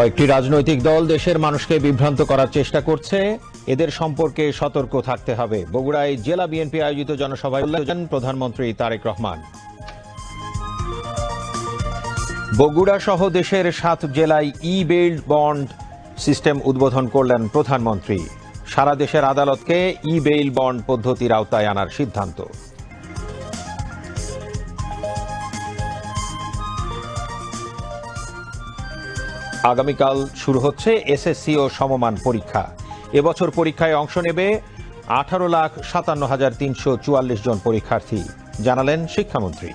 কয়েকটি রাজনৈতিক দল দেশের মানুষকে বিভ্রান্ত করার চেষ্টা করছে, এদের সম্পর্কে সতর্ক থাকতে হবে। বগুড়ায় জেলা বিএনপি আয়োজিত জনসভায় বললেন প্রধানমন্ত্রী তারেক রহমান। বগুড়া সহ দেশের 7 জেলায় ই-বেইল বন্ড সিস্টেম উদ্বোধন করলেন প্রধানমন্ত্রী। সারা দেশের আদালতকে ই-বেইল বন্ড পদ্ধতির আওতায় আনার সিদ্ধান্ত। আগামীকাল শুরু হচ্ছে এসএসসি ও সমমান পরীক্ষা। এবছর পরীক্ষায় অংশ নেবে 18,57,344 জন পরীক্ষার্থী, জানালেন শিক্ষামন্ত্রী।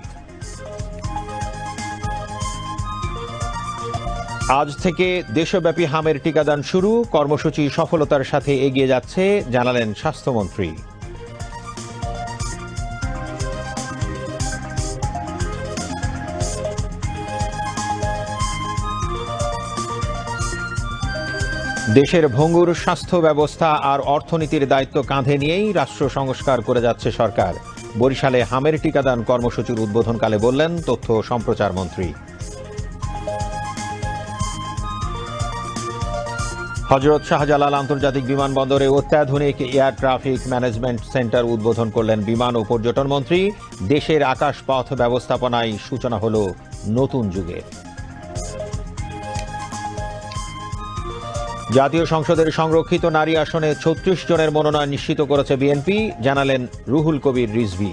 আজ থেকে দেশব্যাপী হামের টিকাদান শুরু, কর্মসূচি সফলতার সাথে এগিয়ে যাচ্ছে, জানালেন স্বাস্থ্যমন্ত্রী। দেশের ভঙ্গুর স্বাস্থ্য ব্যবস্থা আর অর্থনীতির দায়িত্ব কাঁধে নিয়েই রাষ্ট্র সংস্কার করে যাচ্ছে সরকার। বরিশালে হামের টিকাদান কর্মসূচির উদ্বোধনকালে বললেন তথ্য ও সম্প্রচার মন্ত্রী। হযরত শাহজালাল আন্তর্জাতিক বিমানবন্দরে অত্যাধুনিক এয়ার ট্রাফিক ম্যানেজমেন্ট সেন্টার উদ্বোধন করলেন বিমান ও পর্যটন মন্ত্রী। দেশের আকাশপথ ব্যবস্থাপনায় সূচনা হল নতুন যুগের। জাতীয় সংসদের সংরক্ষিত নারী আসনে ৩৬ জনের মনোনয়ন নিশ্চিত করেছে বিএনপি, জানালেন রুহুল কবির রিজভী।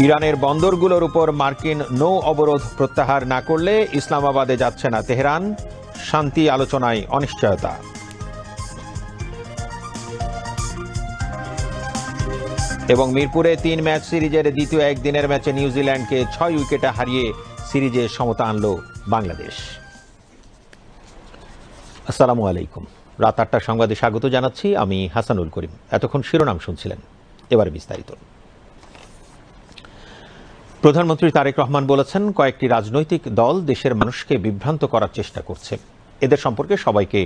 ইরানের বন্দরগুলোর উপর মার্কিন নৌ অবরোধ প্রত্যাহার না করলে ইসলামাবাদে যাচ্ছে না তেহরান, শান্তি আলোচনায় অনিশ্চয়তা। এবং মিরপুরে 3 ম্যাচ সিরিজের দ্বিতীয় একদিনের ম্যাচে নিউজিল্যান্ডকে 6 উইকেটে হারিয়ে সিরিজে সমতা আনল বাংলাদেশ। আসসালামু আলাইকুম। রাত 8টার সংবাদে স্বাগত জানাচ্ছি, আমি হাসানুল করিম। এতক্ষণ শিরোনাম শুনছিলেন, এবারে বিস্তারিত। প্রধানমন্ত্রী তারেক রহমান বলেছেন, কয়েকটি রাজনৈতিক দল দেশের মানুষকে বিভ্রান্ত করার চেষ্টা করছে, এদের সম্পর্কে সবাইকে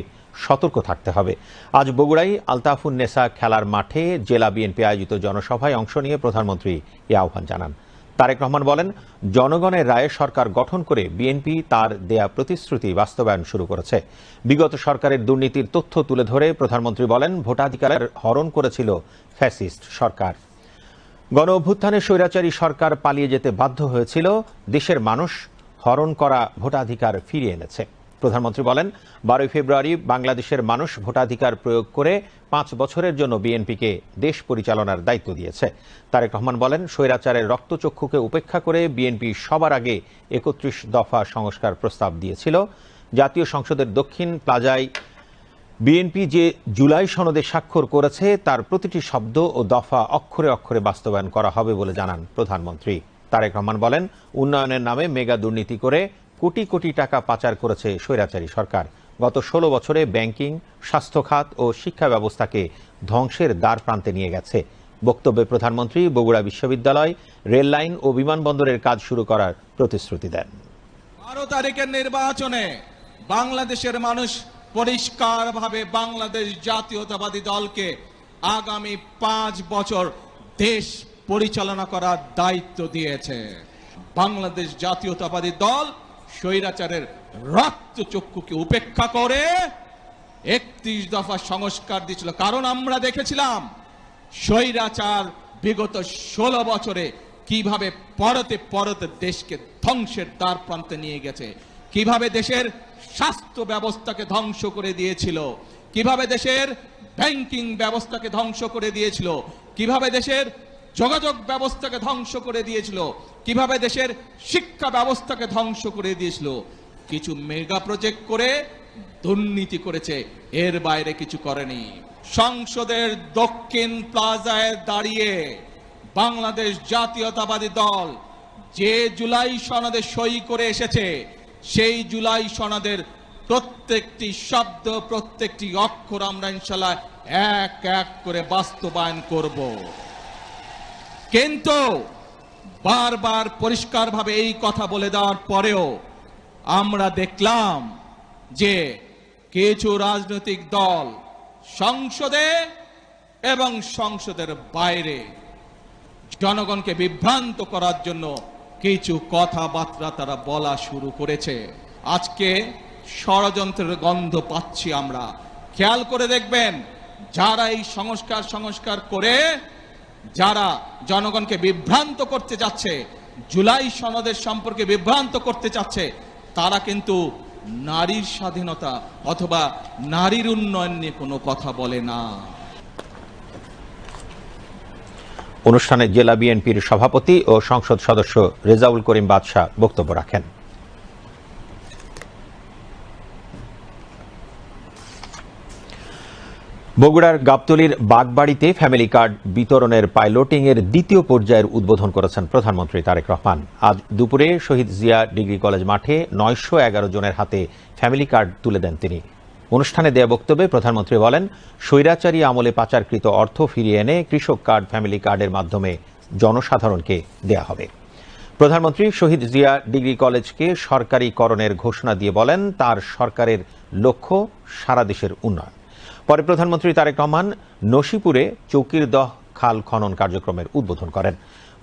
সতর্ক থাকতে হবে। আজ বগুড়ায় আলতাফুন্নেসা খেলার মাঠে জেলা বিএনপি আয়োজিত জনসভায় অংশ নিয়ে প্রধানমন্ত্রী এ আহ্বান জানান। তারেক রহমান বলেন, জনগণের রায়ে সরকার গঠন করে বিএনপি তার দেয়া প্রতিশ্রুতি বাস্তবায়ন শুরু করেছে। বিগত সরকারের দুর্নীতির তথ্য তুলে ধরে প্রধানমন্ত্রী বলেন, ভোটাধিকার হরণ করেছিল ফ্যাসিস্ট সরকার। গণ অভ্যুত্থানে স্বৈরাচারী সরকার পালিয়ে যেতে বাধ্য হয়েছিল, দেশের মানুষ হরণ করা ভোটাধিকার ফিরিয়ে এনেছে। প্রধানমন্ত্রী বলেন, 12 ফেব্রুয়ারি বাংলাদেশের মানুষ ভোটাধিকার প্রয়োগ করে 5 বছরের জন্য বিএনপিকে দেশ পরিচালনার দায়িত্ব দিয়েছে। তারেক রহমান বলেন, স্বৈরাচারের রক্তচক্ষুকে উপেক্ষা করে বিএনপি সবার আগে 31 দফা সংস্কার প্রস্তাব দিয়েছিল। জাতীয় সংসদের দক্ষিণ প্লাজায় বিএনপি যে জুলাই সনদে স্বাক্ষর করেছে তার প্রতিটি শব্দ ও দফা অক্ষরে অক্ষরে বাস্তবায়ন করা হবে বলে জানান প্রধানমন্ত্রী। তারেক রহমান বলেন, উন্নয়নের নামে মেগা দুর্নীতি করে কোটি কোটি টাকা পাচার করেছে স্বৈরাচারী সরকার। গত 16 বছরে ব্যাংকিং, স্বাস্থ্য খাত ও শিক্ষা ব্যবস্থাকে ধ্বংসের দ্বার প্রান্তে নিয়ে গেছে। বক্তব্যে প্রধানমন্ত্রী বগুড়া বিশ্ববিদ্যালয়, রেল লাইন ও বিমানবন্দরের কাজ শুরু করার প্রতিশ্রুতি দেন। 12 তারিখের নির্বাচনে বাংলাদেশের মানুষ পরিষ্কারভাবে বাংলাদেশ জাতীয়তাবাদী দলকে আগামী 5 বছর দেশ পরিচালনা করার দায়িত্ব দিয়েছে। বাংলাদেশ জাতীয়তাবাদী দল স্বৈরাচারের রক্তচক্ষুকে উপেক্ষা করে 31 দফা সংস্কার দিয়েছিল। কারণ আমরা দেখেছিলাম স্বৈরাচার বিগত 16 বছরে কিভাবে পরতে পরতে দেশকে ধ্বংসের দ্বার প্রান্তে নিয়ে গেছে, কিভাবে দেশের স্বাস্থ্য ব্যবস্থাকে ধ্বংস করে দিয়েছিল, কিভাবে দেশের ব্যাংকিং ব্যবস্থাকে ধ্বংস করে দিয়েছিল, কিভাবে দেশের যোগাযোগ ব্যবস্থাকে ধ্বংস করে দিয়েছিল, কিভাবে দেশের শিক্ষা ব্যবস্থাকে ধ্বংস করে দিয়েছিল। কিছু মেগা প্রজেক্ট করে দুর্নীতি করেছে, এর বাইরে কিছু করেনি। সংসদের দক্ষিণ প্লাজায় দাঁড়িয়ে বাংলাদেশ জাতীয়তাবাদী দল যে জুলাই সনদে সই করে এসেছে, সেই জুলাই সনদের প্রত্যেকটি শব্দ, প্রত্যেকটি অক্ষর আমরা ইনশাআল্লাহ এক এক করে বাস্তবায়ন করব। কিন্তু বারবার পরিষ্কারভাবে এই কথা বলে দেওয়ার পরেও আমরা দেখলাম যে কিছু রাজনৈতিক দল সংসদে এবং সংসদের বাইরে জনগণকে বিভ্রান্ত করার জন্য কিছু কথাবার্তা তারা বলা শুরু করেছে। আজকে ষড়যন্ত্রের গন্ধ পাচ্ছি আমরা। খেয়াল করে দেখবেন, যারা এই সংস্কার করে যারা জনগণকে বিভ্রান্ত করতে যাচ্ছে, জুলাই সনদের সম্পর্কে বিভ্রান্ত করতে চাচ্ছে, তারা কিন্তু নারীর স্বাধীনতা অথবা নারীর উন্নয়ন নিয়ে কোনো কথা বলে না। অনুষ্ঠানে জেলা বিএনপির সভাপতি ও সংসদ সদস্য রেজাউল করিম বাদশা বক্তব্য রাখেন। বগুড়ার গাবতলীর বাগবাড়িতে ফ্যামিলি কার্ড বিতরণের পাইলটিং এর দ্বিতীয় পর্যায়ের উদ্বোধন করেছেন প্রধানমন্ত্রী তারেক রহমান। আজ দুপুরে শহীদ জিয়া ডিগ্রি কলেজ মাঠে 911 জনের হাতে ফ্যামিলি কার্ড তুলে দেন তিনি। অনুষ্ঠানে দেয়া বক্তব্যে প্রধানমন্ত্রী বলেন, স্বৈরাচারী আমলে পাচারকৃত অর্থ ফিরিয়ে এনে কৃষক কার্ড, ফ্যামিলি কার্ডের মাধ্যমে জনসাধারণকে দেয়া হবে। প্রধানমন্ত্রী শহীদ জিয়া ডিগ্রি কলেজকে সরকারিকরণের ঘোষণা দিয়ে বলেন, তার সরকারের লক্ষ্য সারা দেশের উন্নয়ন। পরে প্রধানমন্ত্রী তারেক রহমান নসিপুরে চৌকিরদহ খাল খনন কার্যক্রমের উদ্বোধন করেন।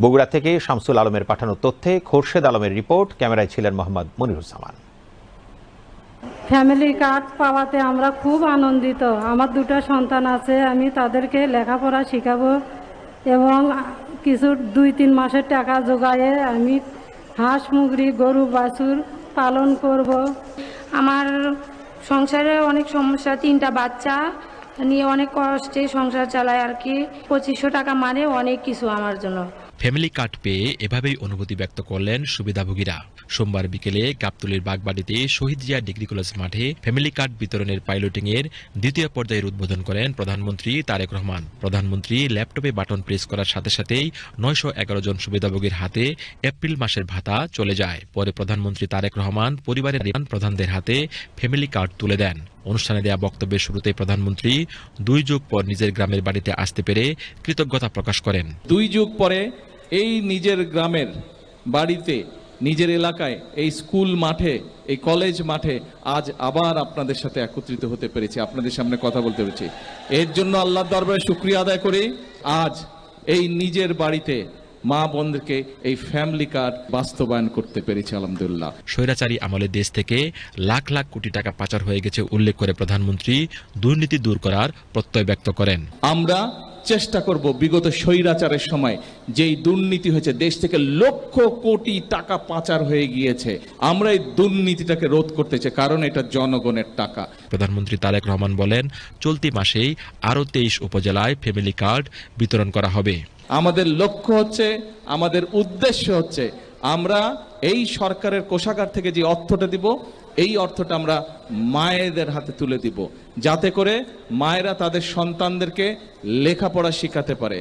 বগুড়া থেকে শামসুল আলমের পাঠানো তথ্যে খোরশেদ আলমের রিপোর্ট, ক্যামেরায় ছিলেন মোহাম্মদ মনিরুজ্জামান। ফ্যামিলি কার্ড পাওয়াতে আমরা খুব আনন্দিত। আমার দুটো সন্তান আছে, আমি তাদেরকে লেখাপড়া শেখাবো এবং কিছু 2-3 মাসের টাকা জোগায়ে আমি হাঁস মুরগি গরু বাছুর পালন করব। আমার সংসারে অনেক সমস্যা, 3টা বাচ্চা নিয়ে অনেক কষ্টে সংসার চালায় আর কি। 2500 টাকা মানে অনেক কিছু আমার জন্য। ফ্যামিলি কার্ড পেয়ে এভাবেই অনুভূতি ব্যক্ত করলেন সুবিধাভোগীরা। সোমবার বিকেলে গাবতলীর বাগবাড়িতে শহীদ জিয়া ডিগ্রি কলেজ মাঠে ফ্যামিলি কার্ড বিতরণের পাইলটিং এর দ্বিতীয় পর্যায়ের উদ্বোধন করেন প্রধানমন্ত্রী তারেক রহমান। প্রধানমন্ত্রী ল্যাপটপে বাটন প্রেস করার সাথে সাথেই 911 জন সুবিধাভোগীর হাতে এপ্রিল মাসের ভাতা চলে যায়। পরে প্রধানমন্ত্রী তারেক রহমান পরিবারের প্রধানদের হাতে ফ্যামিলি কার্ড তুলে দেন। অনুষ্ঠানে দেয়া বক্তব্যের শুরুতে প্রধানমন্ত্রী 2 যুগ পর নিজের গ্রামের বাড়িতে আসতে পেরে কৃতজ্ঞতা প্রকাশ করেন। 2 যুগ পরে এই নিজের গ্রামের বাড়িতে, নিজের এলাকায়, এই স্কুল মাঠে, এই কলেজ মাঠে আজ আবার আপনাদের সাথে একত্রিত হতে পেরেছি, আপনাদের সামনে কথা বলতে পেরেছি। এর জন্য আল্লাহর দরবারে শুকরিয়া আদায় করি। আজ এই নিজের বাড়িতে মা বোনদেরকে এই ফ্যামিলি কার্ড বাস্তবায়ন করতে পেরেছি, আলহামদুলিল্লাহ। স্বৈরাচারী আমলে দেশ থেকে লাখ লাখ কোটি টাকা পাচার হয়ে গেছে উল্লেখ করে প্রধানমন্ত্রী দুর্নীতি দূর করার প্রত্যয় ব্যক্ত করেন। আমরা চেষ্টা করব বিগত স্বৈরাচারের সময় যেই দুর্নীতি হয়েছে, দেশ থেকে লক্ষ কোটি টাকা পাচার হয়ে গিয়েছে, আমরা এই দুর্নীতিটাকে রোধ করতে চাই, কারণ এটা জনগণের টাকা। প্রধানমন্ত্রী তারেক রহমান বলেন, চলতি মাসেই আরও 23 উপজেলায় ফ্যামিলি কার্ড বিতরণ করা হবে। আমাদের লক্ষ্য হচ্ছে, আমাদের উদ্দেশ্য হচ্ছে, আমরা এই সরকারের কোষাগার থেকে যে অর্থটা দিব, এই অর্থটা আমরা মায়েদের হাতে তুলে দিব, যাতে করে মায়েরা তাদের সন্তানদেরকে লেখাপড়া শেখাতে পারে,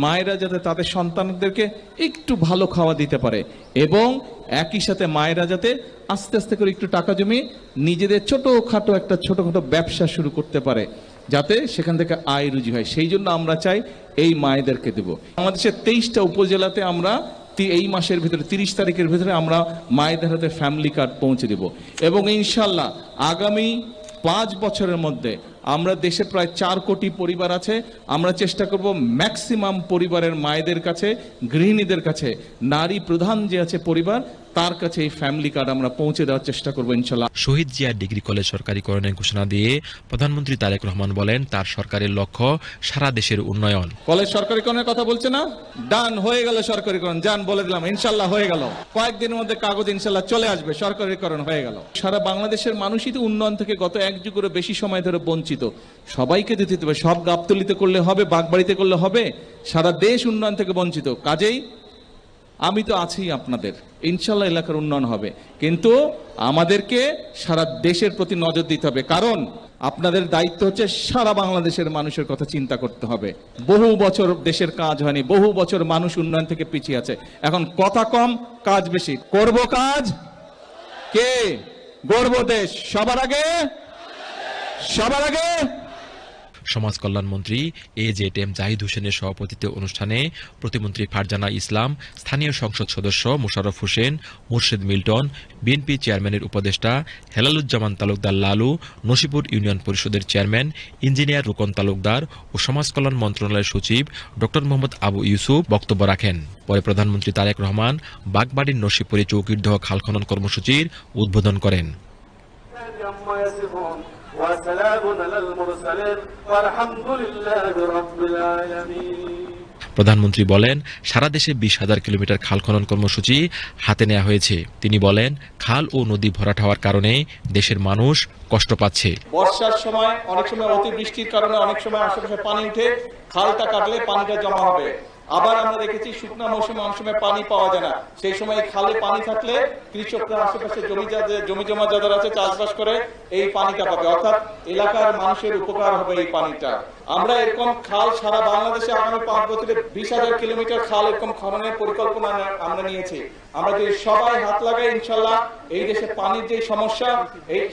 মায়েরা যাতে তাদের সন্তানদেরকে একটু ভালো খাওয়া দিতে পারে, এবং একই সাথে মায়েরা যাতে আস্তে আস্তে করে একটু টাকা জমিয়ে নিজেদের ছোটখাটো একটা ছোটখাটো ব্যবসা শুরু করতে পারে, যাতে সেখান থেকে আয় রুজি হয়। সেই জন্য আমরা চাই এই মায়েদেরকে দেব। আমাদের 23টা উপজেলাতে আমরা এই মাসের ভিতরে 30 তারিখের ভিতরে আমরা মায়েদের হাতে ফ্যামিলি কার্ড পৌঁছে দেব, এবং ইনশাল্লাহ আগামী 5 বছরের মধ্যে আমরা দেশে প্রায় 4 কোটি পরিবার আছে, আমরা চেষ্টা করব ম্যাক্সিমাম পরিবারের মায়েদের কাছে, গৃহিণীদের কাছে, নারী প্রধান যে আছে পরিবার, তার কাছে এই ফ্যামিলি কার্ড আমরা পৌঁছে দেওয়ার চেষ্টা করব ইনশাল্লাহ। শহীদ জিয়া ডিগ্রি কলেজ সরকারিকরণের ঘোষণা দিয়ে প্রধানমন্ত্রী তারেক রহমান বলেন, তার সরকারের লক্ষ্য সারা দেশের উন্নয়ন। কলেজ সরকারিকরণের কথা বলছে না, ডান হয়ে গেল সরকারিকরণ, জান বলে দিলাম ইনশাল্লাহ হয়ে গেল। কয়েকদিনের মধ্যে কাগজ ইনশাল্লাহ চলে আসবে, সরকারিকরণ হয়ে গেল। সারা বাংলাদেশের মানুষই তো উন্নয়ন থেকে গত 1 যুগেরও বেশি সময় ধরে বঞ্চিত। সবাইকে দিতে হবে, সব গাবতলীতে করলে হবে, বাগবাড়িতে করলে হবে, সারা দেশ উন্নয়ন থেকে বঞ্চিত। কাজেই আমি তো আছি আপনাদের, ইনশাল্লাহ এলাকার উন্নয়ন হবে, কিন্তু আমাদেরকে সারা দেশের প্রতি নজর দিতে হবে, কারণ আপনাদের দায়িত্ব হচ্ছে সারা বাংলাদেশের মানুষের কথা চিন্তা করতে হবে। বহু বছর দেশের কাজ হয়নি, বহু বছর মানুষ উন্নয়ন থেকে পিছিয়ে আছে, এখন কথা কম কাজ বেশি। করব কাজ, কে গড়ব দেশ, সবার আগে। সমাজ কল্যাণ মন্ত্রী AJM জাহিদ হোসেনের সভাপতিত্বে অনুষ্ঠানে প্রতিমন্ত্রী ফারজানা ইসলাম, স্থানীয় সংসদ সদস্য মোশাররফ হোসেন, মুর্শেদ মিল্টন, বিএনপি চেয়ারম্যানের উপদেষ্টা হেলালুজ্জামান তালুকদার লালু, নসিপুর ইউনিয়ন পরিষদের চেয়ারম্যান ইঞ্জিনিয়ার রুকন তালুকদার ও সমাজ কল্যাণ মন্ত্রণালয়ের সচিব ডক্টর মোহাম্মদ আবু ইউসুফ বক্তব্য রাখেন। পরে প্রধানমন্ত্রী তারেক রহমান বাগবাড়ির নসিপুরে চৌকিরদহ খাল খনন কর্মসূচির উদ্বোধন করেন। প্রধানমন্ত্রী বলেন, সারা দেশে 20,000 কিলোমিটার খাল খনন কর্মসূচি হাতে নেওয়া হয়েছে। তিনি বলেন, খাল ও নদী ভরাট হওয়ার কারণে দেশের মানুষ কষ্ট পাচ্ছে। বর্ষার সময় অনেক সময় অতিবৃষ্টির কারণে অনেক সময় আশেপাশে পানি উঠে, খালটা কাটলে পানিটা জমা হবে। আবার আমরা দেখেছি শুকনা মৌসুমে অনেক সময় পানি পাওয়া যায় না, সেই সময় খালে পানি থাকলে কৃষকরা আশেপাশে জমি জমা যাদের আছে চাষবাস করে এই পানিটা পাবে, অর্থাৎ এলাকার মানুষের উপকার হবে এই পানিটা। আমরা এরকম খাল সারা বাংলাদেশে আগামী 5 বছরে 20,000 কিলোমিটার খাল এরকম খননের পরিকল্পনা আমরা নিয়েছি। আমরা যদি সবাই হাত লাগাই, ইনশাল্লাহ এই দেশে পানির যে সমস্যা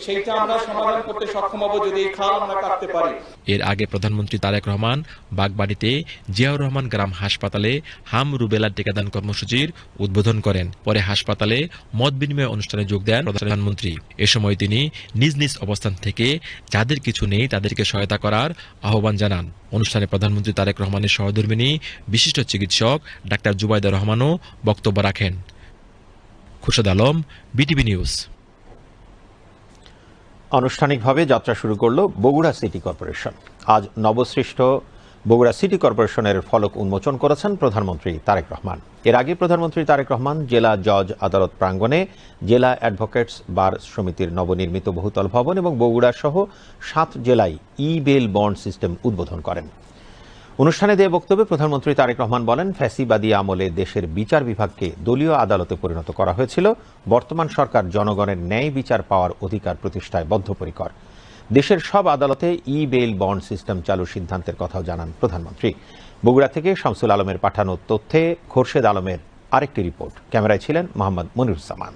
সেইটা আমরা সমাধান করতে সক্ষম হব যদি এই খাল আমরা কাটতে পারি। এর আগে প্রধানমন্ত্রী তারেক রহমান বাগবাড়িতে জিয়াউর রহমান গ্রাম হাসপাতালে হাম রুবেলা টিকাদান কর্মসূচির উদ্বোধন করেন। পরে হাসপাতালে মত বিনিময় অনুষ্ঠানে যোগ দেন প্রধানমন্ত্রী। এ সময় তিনি নিজ নিজ অবস্থান থেকে যাদের কিছু নেই তাদেরকে সহায়তা করার আহ্বান জানান। অনুষ্ঠানে প্রধানমন্ত্রী তারেক রহমানের সহধর্মিণী বিশিষ্ট চিকিৎসক ডাক্তার জুবাইদা রহমানও বক্তব্য রাখেন। Khurshed Alam, BTV news. আনুষ্ঠানিকভাবে যাত্রা শুরু করল বগুড়া সিটি কর্পোরেশন। আজ নবসৃষ্ট বগুড়া সিটি কর্পোরেশনের ফলক উন্মোচন করেছেন প্রধানমন্ত্রী তারেক রহমান। এর আগে প্রধানমন্ত্রী তারেক রহমান জেলা জজ আদালত প্রাঙ্গণে জেলা অ্যাডভোকেটস বার সমিতির নবনির্মিত বহুতল ভবন এবং বগুড়া সহ 7 জেলায় ই-বেল বন্ড সিস্টেম উদ্বোধন করেন। অনুষ্ঠানে দেয়া বক্তব্যে প্রধানমন্ত্রী তারেক রহমান বলেন, ফ্যাসিবাদী আমলে দেশের বিচার বিভাগকে দলীয় আদালতে পরিণত করা হয়েছিল। বর্তমান সরকার জনগণের ন্যায় বিচার পাওয়ার অধিকার প্রতিষ্ঠায় বদ্ধপরিকর। দেশের সব আদালতে ই-বেল বন্ড সিস্টেম চালুর সিদ্ধান্তের কথাও জানান প্রধানমন্ত্রী। বগুড়া থেকে শামসুল আলমের পাঠানো তথ্যে খোরশেদ আলমের আরেকটি রিপোর্ট। ক্যামেরায় ছিলেন মোহাম্মদ মনিরুজ্জামান।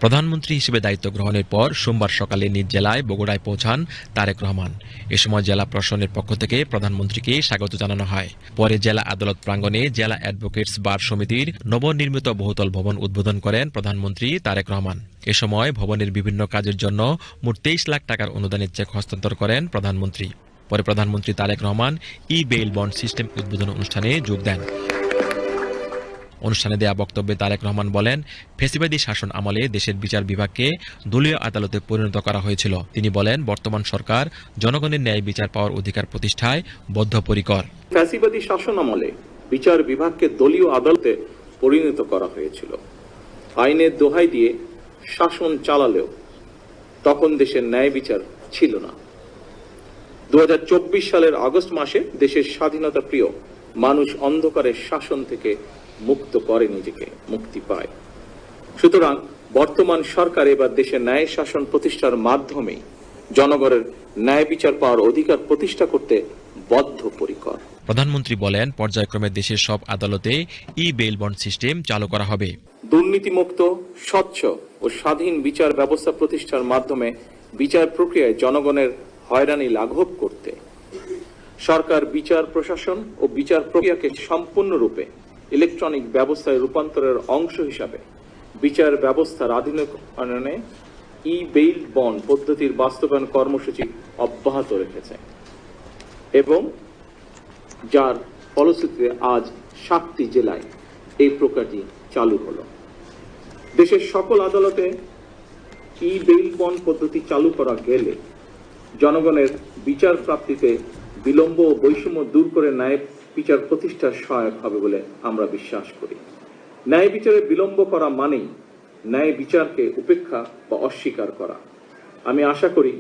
প্রধানমন্ত্রী হিসেবে দায়িত্ব গ্রহণের পর সোমবার সকালে নিজ জেলায় বগুড়ায় পৌঁছান তারেক রহমান। এ সময় জেলা প্রশাসনের পক্ষ থেকে প্রধানমন্ত্রীকে স্বাগত জানানো হয়। পরে জেলা আদালত প্রাঙ্গণে জেলা অ্যাডভোকেটস বার সমিতির নবনির্মিত বহুতল ভবন উদ্বোধন করেন প্রধানমন্ত্রী তারেক রহমান। এ সময় ভবনের বিভিন্ন কাজের জন্য মোট 23 লাখ টাকার অনুদানের চেক হস্তান্তর করেন প্রধানমন্ত্রী। পরে প্রধানমন্ত্রী তারেক রহমান ই-বেল বন্ড সিস্টেম উদ্বোধন অনুষ্ঠানে যোগ দেন। অনুষ্ঠানে দেয়া বক্তব্যে তারেক রহমান বলেন, ফ্যাসিবাদী শাসন আমলে দেশের বিচার বিভাগকে দলীয় আদালতে পরিণত করা হয়েছিল। তিনি বলেন, বর্তমান সরকার জনগণের ন্যায় বিচার পাওয়ার অধিকার প্রতিষ্ঠায় বদ্ধপরিকর। ফ্যাসিবাদী শাসন আমলে বিচার বিভাগকে দলীয় আদালতে পরিণত করা হয়েছিল। আইনের দোহাই দিয়ে শাসন চালালেও তখন দেশের ন্যায় বিচার ছিল না। 2024 সালের আগস্ট মাসে দেশের স্বাধীনতা প্রিয় মানুষ অন্ধকারের শাসন থেকে মুক্ত করে নিজেকে, মুক্তি পায়। সুতরাং বর্তমান সরকার এবার দেশের ন্যায় শাসন প্রতিষ্ঠার মাধ্যমে জনগণের ন্যায় বিচার পাওয়ার অধিকার প্রতিষ্ঠা করতে বদ্ধপরিকর। প্রধানমন্ত্রী বলেন, পর্যায়ক্রমে দেশের সব আদালতে ই-বেল বন্ড সিস্টেম চালু করা হবে। দুর্নীতিমুক্ত, স্বচ্ছ ও স্বাধীন বিচার ব্যবস্থা প্রতিষ্ঠার মাধ্যমে বিচার প্রক্রিয়ায় জনগণের হয়রানি লাঘব করতে সরকার বিচার প্রশাসন ও বিচার প্রক্রিয়াকে সম্পূর্ণরূপে ইলেকট্রনিক ব্যবস্থায় রূপান্তরের অংশ হিসাবে বিচার ব্যবস্থার আধুনিকায়নে ই-বেল বন্ড পদ্ধতির বাস্তবায়ন কর্মসূচি অব্যাহত রেখেছে এবং যার ফলশ্রুতিতে আজ 7টি জেলায় এই প্রক্রিয়াটি চালু হলো। দেশের সকল আদালতে ই-বেল বন্ড পদ্ধতি চালু করা গেলে জনগণের বিচার প্রাপ্তিতে বিলম্ব ও বৈষম্য দূর করে ন্যায় বিচার প্রতিষ্ঠার সহায়ক হবে বলে আমরা বিশ্বাস করি। ন্যায় বিচারে বিলম্ব করা মানেই ন্যায় বিচারকে উপেক্ষা বা অস্বীকার করা। আমি আশা করি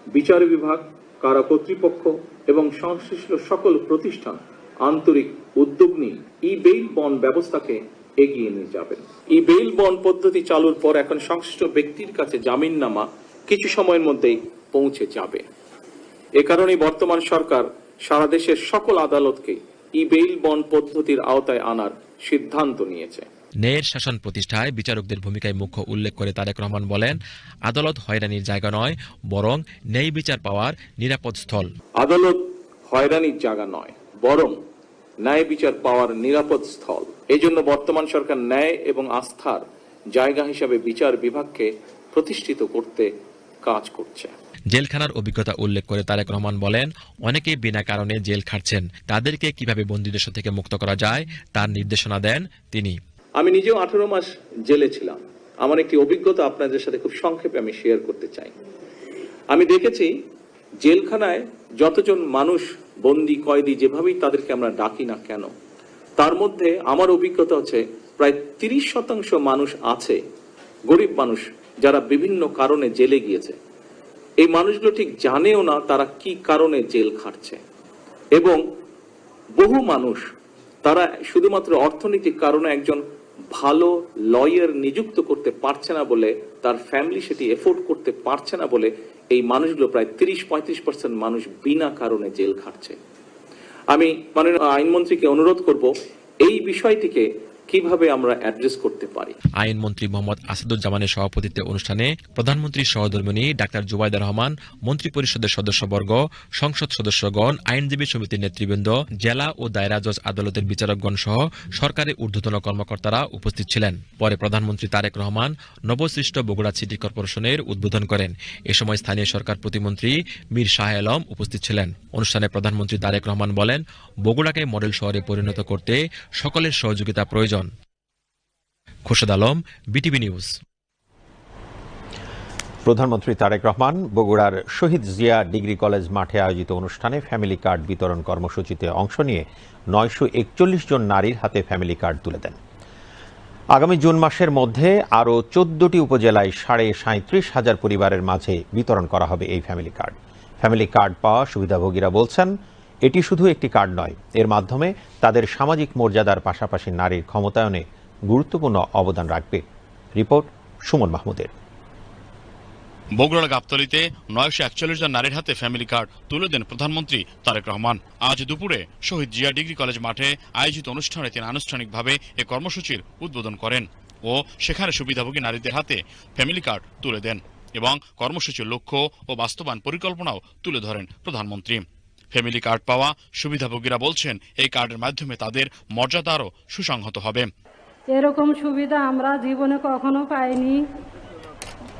বিচার বিভাগ, কারা কর্তৃপক্ষ এবং সংশ্লিষ্ট সকল প্রতিষ্ঠান আন্তরিক উদ্যোগ নিয়ে ই-বেল বন্ড ব্যবস্থাকে এগিয়ে নিয়ে যাবেন। ই-বেল বন্ড পদ্ধতি চালুর পর এখন সংশ্লিষ্ট ব্যক্তির কাছে জামিননামা কিছু সময়ের মধ্যেই পৌঁছে যাবে। এ কারণেই বর্তমান সরকার সারা দেশের সকল আদালতকে ই-বেল বন্ড পদ্ধতির আওতায় আনার সিদ্ধান্ত নিয়েছে। ন্যায়ের শাসন প্রতিষ্ঠায় বিচারকদের ভূমিকায় মুখ্য উল্লেখ করে তারেক রহমান বলেন, আদালত হয়রানির জায়গা নয়, বরং ন্যায় বিচার পাওয়ার নিরাপদ স্থল। আদালত হয়রানির জায়গা নয়, বরং ন্যায় বিচার পাওয়ার নিরাপদ স্থল। এই জন্য বর্তমান সরকার ন্যায় এবং আস্থার জায়গা হিসাবে বিচার বিভাগকে প্রতিষ্ঠিত করতে কাজ করছে। জেলখানার অভিজ্ঞতা উল্লেখ করে তারেক রহমান বলেন, অনেকে বিনা কারণে জেল খাটছেন, তাদেরকে কিভাবে বন্দীদশা থেকে মুক্ত করা যায় তার নির্দেশনা দেন তিনি। আমি নিজেও 18 মাস জেলে ছিলাম। আমার একটি অভিজ্ঞতা আপনাদের সাথে খুব সংক্ষেপে আমি শেয়ার করতে চাই। আমি দেখেছি জেলখানায় যতজন মানুষ বন্দী, কয়েদি, যেভাবেই তাদেরকে আমরা ডাকি না কেন, তার মধ্যে আমার অভিজ্ঞতা হচ্ছে প্রায় 30% মানুষ আছে গরিব মানুষ, যারা বিভিন্ন কারণে জেলে গিয়েছে। এই মানুষগুলো ঠিক জানেও না তারা কি কারণে জেল খাটছে, এবং বহু মানুষ তারা শুধুমাত্র অর্থনৈতিক কারণে একজন ভালো লয়ার নিযুক্ত করতে পারছে না বলে, তার ফ্যামিলি সেটি এফোর্ড করতে পারছে না বলে এই মানুষগুলো প্রায় 30-35% মানুষ বিনা কারণে জেল খাটছে। আমি মাননীয় আইনমন্ত্রীকে অনুরোধ করব এই বিষয়টিকে কিভাবে আমরা অ্যাড্রেস করতে পারি। আইনমন্ত্রী মোহাম্মদ আসাদুজ্জামানের সভাপতিত্বে অনুষ্ঠানে প্রধানমন্ত্রীর সহধর্মিণী ডাক্তার জুবাইদা রহমান, মন্ত্রী পরিষদের সদস্যবর্গ, সংসদ সদস্যগণ, আইনজীবী সমিতির নেতৃবৃন্দ, জেলা ও দায়রা জজ আদালতের বিচারকগণ সহ সরকারের ঊর্ধ্বতন কর্মকর্তারা উপস্থিত ছিলেন। পরে প্রধানমন্ত্রী তারেক রহমান নবসৃষ্ট বগুড়া সিটি কর্পোরেশনের উদ্বোধন করেন। এ সময় স্থানীয় সরকার প্রতিমন্ত্রী মীর শাহ আলম উপস্থিত ছিলেন। অনুষ্ঠানে প্রধানমন্ত্রী তারেক রহমান বলেন, বগুড়াকে মডেল শহরে পরিণত করতে সকলের সহযোগিতা প্রয়োজন। Khorshed Alam, BTV news. প্রধানমন্ত্রী তারেক রহমান বগুড়ার শহীদ জিয়া ডিগ্রি কলেজ মাঠে আয়োজিত অনুষ্ঠানে ফ্যামিলি কার্ড বিতরণ কর্মসূচিতে অংশ নিয়ে 941 জন নারীর হাতে ফ্যামিলি কার্ড তুলে দেন। আগামী জুন মাসের মধ্যে আরও 14টি উপজেলায় 37,500 পরিবারের মাঝে বিতরণ করা হবে এই ফ্যামিলি কার্ড। ফ্যামিলি কার্ড পাওয়া সুবিধাভোগীরা বলছেন, এটি শুধু একটি কার্ড নয়, এর মাধ্যমে তাদের সামাজিক মর্যাদার পাশাপাশি নারীর ক্ষমতায়নে গুরুত্বপূর্ণ অবদান রাখবে। রিপোর্ট সুমন মাহমুদের। বগুড়ার গাবতলীতে 941 জন নারীর হাতে ফ্যামিলি কার্ড তুলে দেন প্রধানমন্ত্রী তারেক রহমান। আজ দুপুরে শহীদ জিয়া ডিগ্রি কলেজ মাঠে আয়োজিত অনুষ্ঠানে তিনি আনুষ্ঠানিকভাবে এ কর্মসূচির উদ্বোধন করেন ও সেখানে সুবিধাভোগী নারীদের হাতে ফ্যামিলি কার্ড তুলে দেন এবং কর্মসূচির লক্ষ্য ও বাস্তবায়ন পরিকল্পনাও তুলে ধরেন প্রধানমন্ত্রী। ফ্যামিলি কার্ড পাওয়া সুবিধাভোগীরা বলছেন, এই কার্ডের মাধ্যমে তাদের মর্যাদা আরও সুসংহত হবে। এরকম সুবিধা আমরা জীবনে কখনো পাইনি।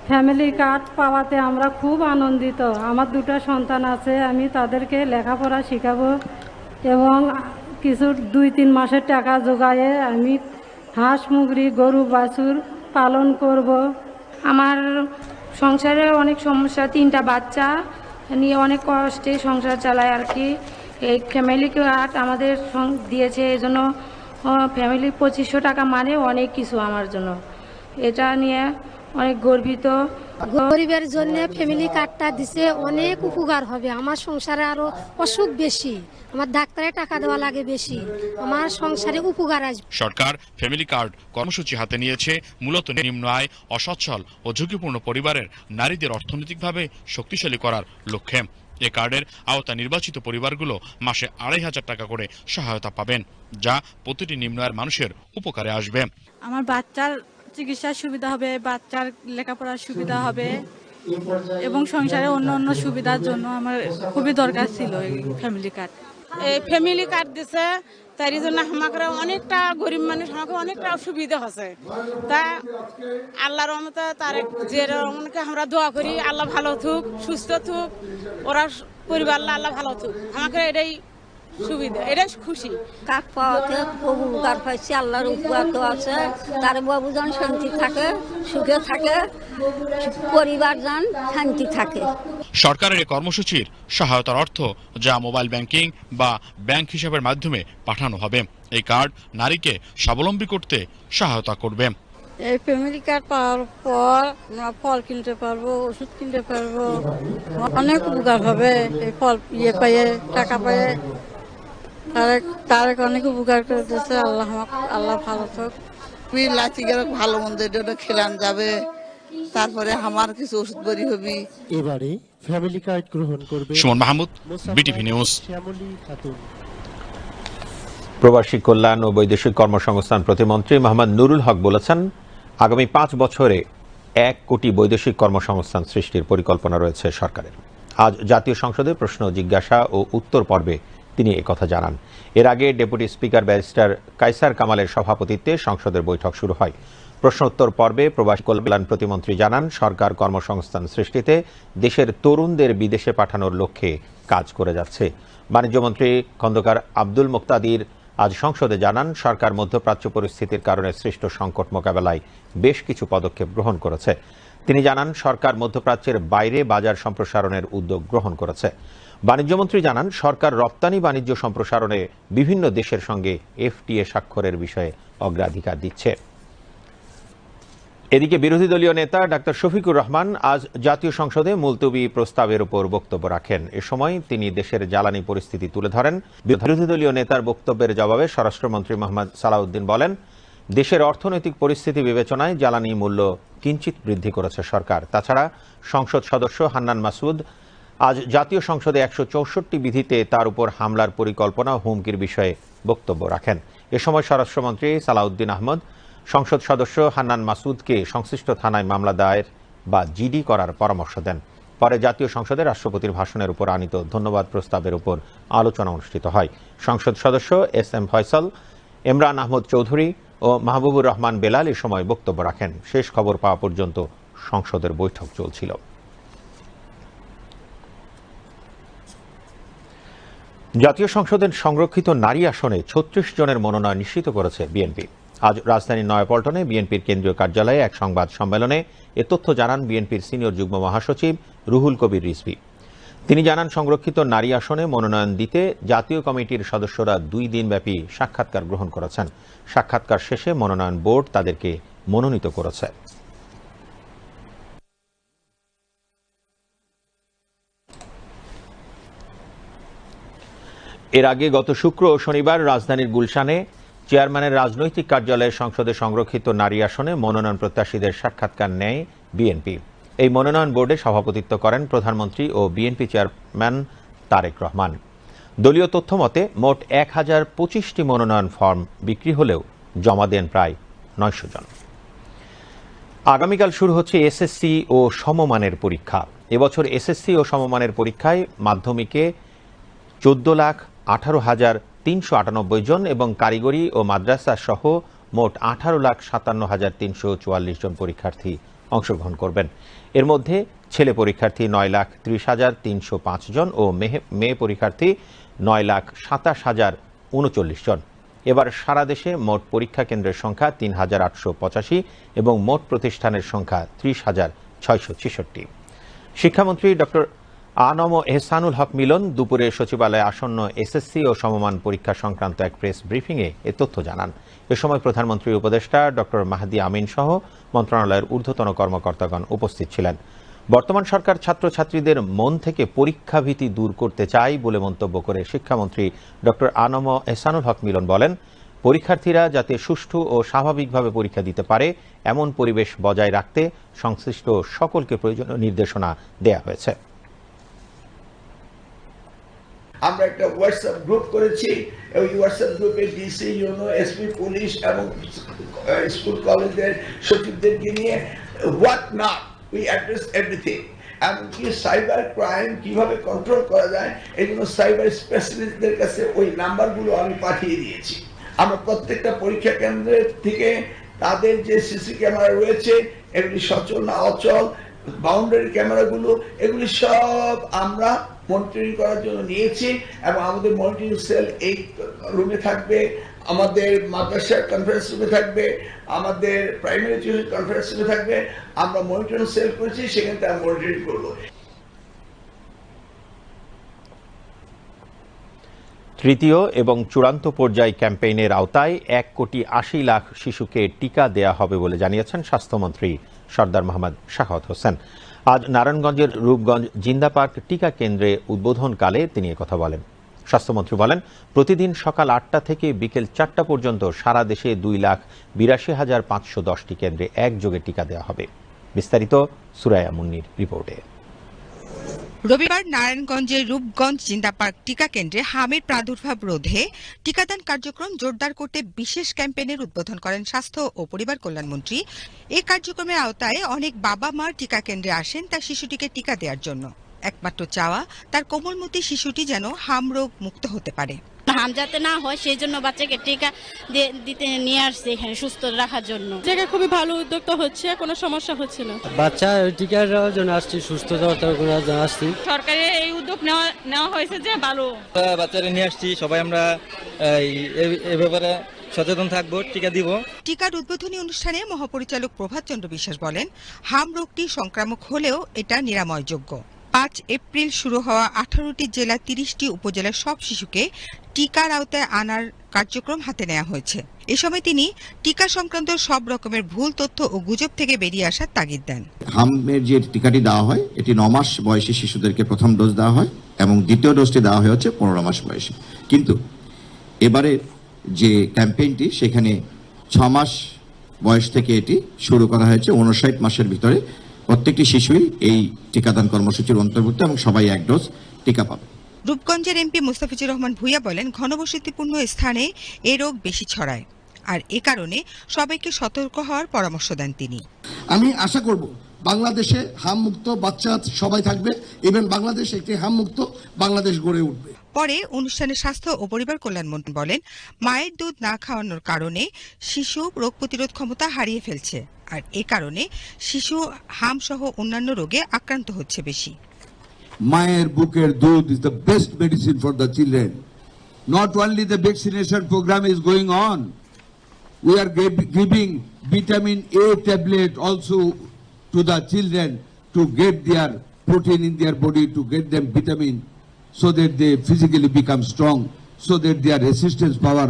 ফ্যামিলি কার্ড পাওয়াতে আমরা খুব আনন্দিত। আমার 2টা সন্তান আছে, আমি তাদেরকে লেখাপড়া শেখাবো এবং কিছু 2-3 মাসের টাকা জোগায়ে আমি হাঁস, মুরগি, গরু, বাছুর পালন করব। আমার সংসারে অনেক সমস্যা, 3টা বাচ্চা নিয়ে অনেক কষ্টে সংসার চালায় আর কি। এই ফ্যামিলি কার্ড আমাদের দিয়েছে, এই জন্য ফ্যামিলি 2500 টাকা মানে অনেক কিছু আমার জন্য। এটা নিয়ে অনেক গর্বিত। গরিবের জন্য ফ্যামিলি কার্ডটা দিছে, অনেক উপকার হবে। আমার সংসারে আরো অসুখ বেশি, আমার ডাক্তারের টাকা দেওয়া লাগে বেশি, আমার সংসারে উপকার আসবে। সরকার ফ্যামিলি কার্ড কর্মসূচি হাতে নিয়েছে মূলত নিম্ন আয়, অসচ্ছল ও ঝুঁকিপূর্ণ পরিবারের নারীদের অর্থনৈতিকভাবে শক্তিশালী করার লক্ষ্যে। এ কার্ডের আওতা নির্বাচিত পরিবারগুলো মাসে 2,500 টাকা করে সহায়তা পাবেন, যা প্রতিটি নিম্ন আয়ের মানুষের উপকারে আসবে। আমার বাচ্চার চিকিৎসার সুবিধা হবে, বাচ্চার লেখাপড়ার সুবিধা হবে এবং সংসারে অন্য অন্য সুবিধার জন্য আমার খুবই দরকার ছিল এই ফ্যামিলি কার্ড। এই ফ্যামিলি কার্ড দিছে, তাই জন্য আমাকে অনেকটা গরিব মানুষ আমাকে অনেকটা সুবিধা হচ্ছে। তা আল্লাহর রহমতে তারেক জিয়াকে আমরা দোয়া করি, আল্লাহ ভালো থাকুক, সুস্থ থাকুক, ওরা পরিবার আল্লাহ ভালো থাকুক। আমাকে এটাই সুবিধা, এটাই খুশি। কার্ড পাওয়াতে খুব উপকার পাইছি, আল্লাহর উপকার তো আছে। তার বাবুজন শান্তি থাকে, সুখে থাকে, পরিবার যান শান্তি থাকে। সরকারের এই কর্মসূচির সহায়তার অর্থ যা মোবাইল ব্যাংকিং বা ব্যাংক হিসাবের মাধ্যমে পাঠানো হবে। এই কার্ড নারীকে স্বাবলম্বী করতে সহায়তা করবে। এই ফ্যামিলি কার্ড পাওয়ার পর আমরা ফল কিনতে পারবো, ওষুধ কিনতে পারবো, অনেক উপকার হবে। এই ফল পাইয়ে টাকা পাইয়ে তারেক অনেক উপকার করে দিয়েছে। আল্লাহ ভালো থাক। ভালো মন্দ খেলান যাবে, তারপরে আমার কিছু ওষুধ বড়ি হবে। এবারে ফ্যামিলি কার্ড গ্রহণ করবে সুমন মাহমুদ, বিটিভি নিউজ। প্রবাসী কল্যাণ ও বৈদেশিক কর্মসংস্থান প্রতিমন্ত্রী মোহাম্মদ নুরুল হক বলেছেন, আগামী 5 বছরে 1 কোটি বৈদেশিক কর্মসংস্থান সৃষ্টির পরিকল্পনা রয়েছে সরকারের। আজ জাতীয় সংসদে প্রশ্ন জিজ্ঞাসা ও উত্তর পর্বে তিনি একথা জানান। এর আগে ডেপুটি স্পিকার ব্যারিস্টার কায়সার কামালের সভাপতিত্বে সংসদের বৈঠক শুরু হয়। প্রশ্নোত্তর পর্বে প্রবাসী কল্যাণ প্রতিমন্ত্রী জানান, সরকার কর্মসংস্থান সৃষ্টিতে দেশের তরুণদের বিদেশে পাঠানোর লক্ষ্যে কাজ করে যাচ্ছে। বাণিজ্যমন্ত্রী খন্দকার আব্দুল মুক্তাদির আজ সংসদে জানান, সরকার মধ্যপ্রাচ্য পরিস্থিতির কারণে সৃষ্ট সংকট মোকাবেলায় বেশ কিছু পদক্ষেপ গ্রহণ করেছে। তিনি জানান, সরকার মধ্যপ্রাচ্যের বাইরে বাজার সম্প্রসারণের উদ্যোগ গ্রহণ করেছে। বাণিজ্যমন্ত্রী জানান, সরকার রপ্তানি বাণিজ্য সম্প্রসারণে বিভিন্ন দেশের সঙ্গে FTA স্বাক্ষরের বিষয়ে অগ্রাধিকার দিচ্ছে। এদিকে বিরোধী দলীয় নেতা ডাক্তার শফিকুর রহমান আজ জাতীয় সংসদে মুলতবি প্রস্তাবের উপর বক্তব্য রাখেন। এ সময় তিনি দেশের জ্বালানি পরিস্থিতি তুলে ধরেন। বিরোধী দলীয় নেতার বক্তব্যের জবাবে স্বরাষ্ট্রমন্ত্রী মোহাম্মদ সালাউদ্দিন বলেন, দেশের অর্থনৈতিক পরিস্থিতি বিবেচনায় জ্বালানি মূল্য কিঞ্চিত বৃদ্ধি করেছে সরকার। তাছাড়া সংসদ সদস্য হান্নান মাসুদ আজ জাতীয় সংসদে 164 বিধিতে তার উপর হামলার পরিকল্পনা ও হুমকির বিষয়ে বক্তব্য রাখেন। এ সময় স্বরাষ্ট্রমন্ত্রী সালাউদ্দিন আহমদ সংসদ সদস্য হান্নান মাসুদকে সংশ্লিষ্ট থানায় মামলা দায়ের বা জিডি করার পরামর্শ দেন। পরে জাতীয় সংসদে রাষ্ট্রপতির ভাষণের উপর আনীত ধন্যবাদ প্রস্তাবের উপর আলোচনা অনুষ্ঠিত হয়। সংসদ সদস্য SM ফয়সাল, ইমরান আহমদ চৌধুরী ও মাহবুবুর রহমান বেলাল এ সময় বক্তব্য রাখেন। শেষ খবর পাওয়া পর্যন্ত সংসদের বৈঠক চলছিল। জাতীয় সংসদের সংরক্ষিত নারী আসনে 36 জনের মনোনয়ন নিশ্চিত করেছে বিএনপি। আজ রাজধানীর নয়াপল্টনে বিএনপির কেন্দ্রীয় কার্যালয়ে এক সংবাদ সম্মেলনে এ তথ্য জানান বিএনপির সিনিয়র যুগ্ম মহাসচিব রুহুল কবির রিজভী। তিনি জানান, সংরক্ষিত নারী আসনে মনোনয়ন দিতে জাতীয় কমিটির সদস্যরা 2 দিনব্যাপী সাক্ষাৎকার গ্রহণ করেছেন। সাক্ষাৎকার শেষে মনোনয়ন বোর্ড তাদেরকে মনোনীত করেছে। এর আগে গত শুক্র ও শনিবার রাজধানীর গুলশানে চেয়ারম্যানের রাজনৈতিক কার্যালয়ে সংসদে সংরক্ষিত নারী আসনে মনোনয়ন প্রত্যাশীদের সাক্ষাৎকার নেয় বিএনপি। এই মনোনয়ন বোর্ডে সভাপতিত্ব করেন প্রধানমন্ত্রী ও বিএনপি চেয়ারম্যান তারেক রহমান। দলীয় তথ্য মতে মোট 1025টি মনোনয়ন ফর্ম বিক্রি হলেও জমা দেন প্রায় 900 জন। আগামীকাল শুরু হচ্ছে এসএসসি ও সমমানের পরীক্ষা। এবছর এসএসসি ও সমমানের পরীক্ষায় মাধ্যমিকে 14,18,398 জন এবং কারিগরি ও মাদ্রাসা সহ মোট 18,57,344 জন পরীক্ষার্থী অংশগ্রহণ করবেন। এর মধ্যে ছেলে পরীক্ষার্থী 9,30,305 জন ও মেয়ে পরীক্ষার্থী 9,27,039 জন। এবার সারা দেশে মোট পরীক্ষা কেন্দ্রের সংখ্যা 3,885 এবং মোট প্রতিষ্ঠানের সংখ্যা 30,666। শিক্ষামন্ত্রী ডক্টর আনম এহসানুল হক মিলন দুপুরে সচিবালয়ে আসন্ন এসএসসি ও সমমান পরীক্ষা সংক্রান্ত এক প্রেস ব্রিফিংয়ে এ তথ্য জানান। এ সময় প্রধানমন্ত্রীর উপদেষ্টা ডক্টর মাহদি আমিন সহ মন্ত্রণালয়ের ঊর্ধ্বতন কর্মকর্তাগণ উপস্থিত ছিলেন। বর্তমান সরকার ছাত্রছাত্রীদের মন থেকে পরীক্ষা ভীতি দূর করতে চায় বলে মন্তব্য করে শিক্ষামন্ত্রী ডক্টর আনম এহসানুল হক মিলন বলেন, পরীক্ষার্থীরা যাতে সুষ্ঠু ও স্বাভাবিকভাবে পরীক্ষা দিতে পারে এমন পরিবেশ বজায় রাখতে সংশ্লিষ্ট সকলকে প্রয়োজনীয় নির্দেশনা দেয়া হয়েছে। আমরা একটা হোয়াটসঅ্যাপ গ্রুপ করেছি। ওই হোয়াটসঅ্যাপ গ্রুপে ডিসি, ইউনো, এসপি, পুলিশ এবং স্কুল কলেজের সচিবদেরকে নিয়ে what not we address everything. এমনকি সাইবার ক্রাইম কিভাবে কন্ট্রোল করা যায় এই জন্য সাইবার স্পেশালিস্টদের কাছে ওই নাম্বারগুলো আমি পাঠিয়ে দিয়েছি। আমরা প্রত্যেকটা পরীক্ষা কেন্দ্রের থেকে তাদের যে সিসি ক্যামেরা রয়েছে এগুলি সচল না অচল, বাউন্ডারি ক্যামেরাগুলো এগুলি সব আমরা মনিটরিং করার জন্য নিয়েছি এবং আমাদের মনিটরিং সেল এই রুমে থাকবে, আমাদের মাদ্রাসার কনফারেন্স রুমে থাকবে, আমাদের প্রাইমারি এডুকেশন কনফারেন্স রুমে থাকবে। আমরা মনিটরিং সেল করেছি, সেখানে আমরা মনিটরিং করব। তৃতীয় এবং চূড়ান্ত পর্যায় ক্যাম্পেইনের আওতায় 1,80,00,000 শিশুকে টিকা দেয়া হবে বলে জানিয়েছেন স্বাস্থ্যমন্ত্রী সরদার মোহাম্মদ শাহাওয়াত হোসেন। আজ নারায়ণগঞ্জের রূপগঞ্জ জিন্দা পার্ক টিকা কেন্দ্রে উদ্বোধনকালে তিনি একথা বলেন। স্বাস্থ্যমন্ত্রী বলেন, প্রতিদিন সকাল 8টা থেকে বিকেল 4টা পর্যন্ত সারা দেশে 2,82,510টি কেন্দ্রে একযোগে টিকা দেওয়া হবে। বিস্তারিত সুরায়া মুন্নির রিপোর্টে। রবিবার নারায়ণগঞ্জের রূপগঞ্জ জিন্দাপার্ক টিকা কেন্দ্রে হামের প্রাদুর্ভাব রোধে টিকাদান কার্যক্রম জোরদার করতে বিশেষ ক্যাম্পেইনের উদ্বোধন করেন স্বাস্থ্য ও পরিবার কল্যাণমন্ত্রী। এই কার্যক্রমের আওতায় অনেক বাবা মা টিকা কেন্দ্রে আসেন তার শিশুটিকে টিকা দেওয়ার জন্য। একমাত্র চাওয়া তার কোমলমতি শিশুটি যেন হাম রোগ মুক্ত হতে পারে। হাম যাতে না হয় সেই জন্য বাচ্চাকে টিকা দিতে নিয়ে আসছে এখানে সুস্থ রাখার জন্য। জায়গা খুবই ভালো উদ্যোক্তা হচ্ছে, কোনো সমস্যা হচ্ছে না। বাচ্চা টিকা দেওয়ার জন্য আসছি, সুস্থ দেওয়ার জন্য আসছি। সরকারি এই উদ্যোগ নেওয়া হয়েছে যে ভালো। বাচ্চারা নিয়ে আসছি, সবাই আমরা এই ব্যাপারে সচেতন থাকবো, টিকা দিব। টিকার উদ্বোধনী অনুষ্ঠানে মহাপরিচালক প্রভাত চন্দ্র বিশ্বাস বলেন, হাম রোগটি সংক্রামক হলেও এটা নিরাময়যোগ্য। 5 এপ্রিল শুরু হওয়া 18টি জেলা 30টি উপজেলার সব শিশুকে টিকার আওতায় আনার কার্যক্রম হাতে নেওয়া হয়েছে। এ সময় তিনি টিকা সংক্রান্ত সব রকমের ভুল তথ্য ও গুজব থেকে বেরিয়ে আসার তাগিদ দেন। হামের যে টিকাটি দেওয়া হয় এটি 9 মাস বয়সী শিশুদেরকে প্রথম ডোজ দেওয়া হয় এবং দ্বিতীয় ডোজটি দেওয়া হয় হচ্ছে 15 মাস বয়সী। কিন্তু এবারে যে ক্যাম্পেইনটি সেখানে 6 মাস বয়স থেকে এটি শুরু করা হয়েছে। 59 মাসের ভিতরে প্রত্যেকটি শিশুই এই টিকাদান কর্মসূচির অন্তর্ভুক্ত এবং সবাই 1 ডোজ টিকা পাবে। রূপগঞ্জের এমপি মোস্তাফিজুর রহমান ভূঁইয়া বলেন, ঘনবসতিপূর্ণ স্থানে এ রোগ বেশি ছড়ায়, আর এ কারণে সবাইকে সতর্ক হওয়ার পরামর্শ দেন তিনি। আমি আশা করব বাংলাদেশে হাম মুক্ত বাচ্চা সবাই থাকবে, ইভেন বাংলাদেশ একটি হাম মুক্ত বাংলাদেশ গড়ে উঠবে। পরে অনুষ্ঠানে স্বাস্থ্য ও পরিবার কল্যাণমন্ত্রী বলেন, মায়ের দুধ না খাওয়ানোর কারণে শিশু রোগ প্রতিরোধ ক্ষমতা হারিয়ে ফেলছে, আর এ কারণে শিশু হাম সহ অন্যান্য রোগে আক্রান্ত হচ্ছে বেশি। মায়ের বুকের দুধ is the best medicine for the children. Not only the vaccination program is going on, we are giving vitamin A tablet also to the children to get their protein in their body, to get them vitamin so that they physically become strong, so that their resistance power